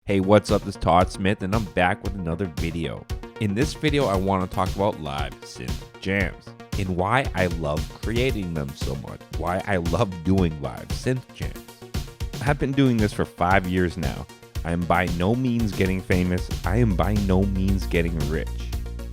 Hey, what's up? This is Todd Smith and I'm back with another video. In this video, I want to talk about live synth jams and why I love creating them so much, why I love doing live synth jams. I've been doing this for 5 years now. I am by no means getting famous. I am by no means getting rich.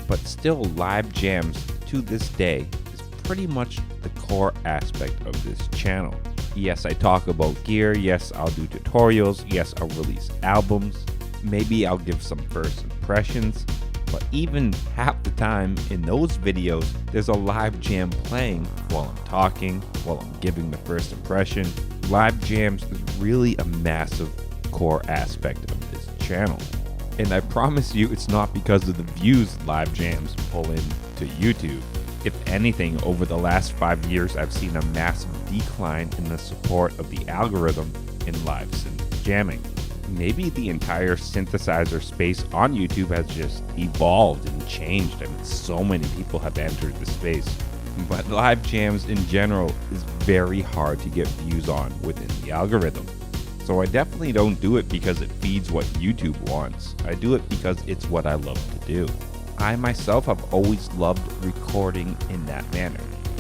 But still, live jams to this day is pretty much the core aspect of this channel. Yes, I talk about gear. Yes, I'll do tutorials. Yes, I'll release albums. Maybe I'll give some first impressions. But even half the time in those videos, there's a live jam playing while I'm talking, while I'm giving the first impression. Live jams is really a massive core aspect of this channel. And I promise you, it's not because of the views live jams pull into YouTube. If anything, over the last 5 years, I've seen a massive decline in the support of the algorithm in live synth jamming. Maybe the entire synthesizer space on YouTube has just evolved and changed. I mean, so many people have entered the space. But live jams in general is very hard to get views on within the algorithm. So I definitely don't do it because it feeds what YouTube wants. I do it because it's what I love to do. I myself have always loved recording in that manner.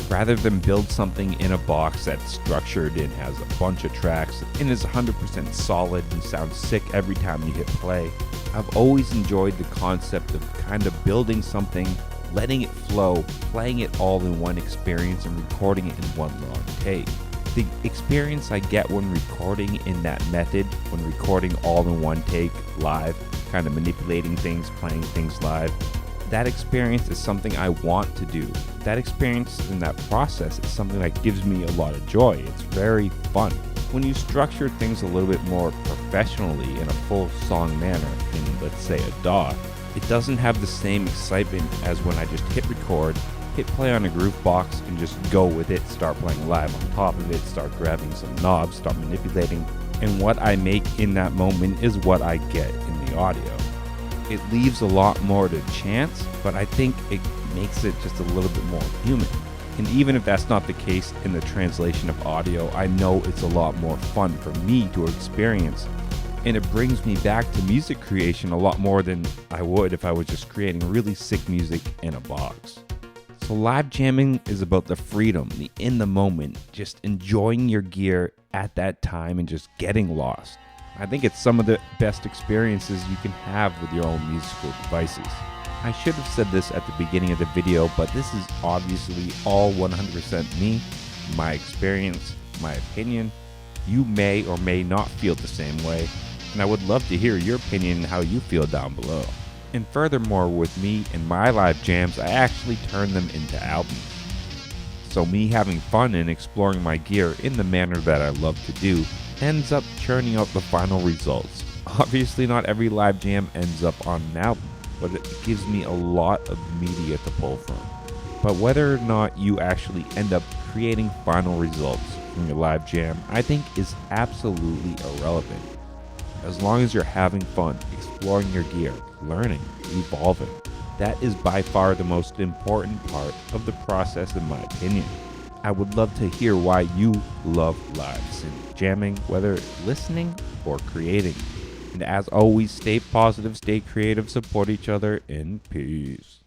Rather than build something in a box that's structured and has a bunch of tracks and is 100% solid and sounds sick every time you hit play, I've always enjoyed the concept of kind of building something, letting it flow, playing it all in one experience and recording it in one long take. The experience I get when recording in that method, when recording all in one take live, kind of manipulating things, playing things live, that experience is something I want to do. That experience and that process is something that gives me a lot of joy. It's very fun. When you structure things a little bit more professionally in a full song manner, in let's say a DAW, it doesn't have the same excitement as when I just hit record, hit play on a groove box and just go with it, start playing live on top of it, start grabbing some knobs, start manipulating, and what I make in that moment is what I get in the audio. It leaves a lot more to chance, but I think it makes it just a little bit more human. And even if that's not the case in the translation of audio, I know it's a lot more fun for me to experience. And it brings me back to music creation a lot more than I would if I was just creating really sick music in a box. So live jamming is about the freedom, the in the moment, just enjoying your gear at that time and just getting lost. I think it's some of the best experiences you can have with your own musical devices. I should have said this at the beginning of the video, but this is obviously all 100% me, my experience, my opinion. You may or may not feel the same way, and I would love to hear your opinion and how you feel down below. And furthermore, with me and my live jams, I actually turn them into albums. So me having fun and exploring my gear in the manner that I love to do ends up churning out the final results. Obviously not every live jam ends up on an album, but it gives me a lot of media to pull from. But whether or not you actually end up creating final results from your live jam, I think is absolutely irrelevant. As long as you're having fun, exploring your gear, learning, evolving, that is by far the most important part of the process in my opinion. I would love to hear why you love live synth jamming, whether listening or creating. And as always, stay positive, stay creative, support each other, and peace.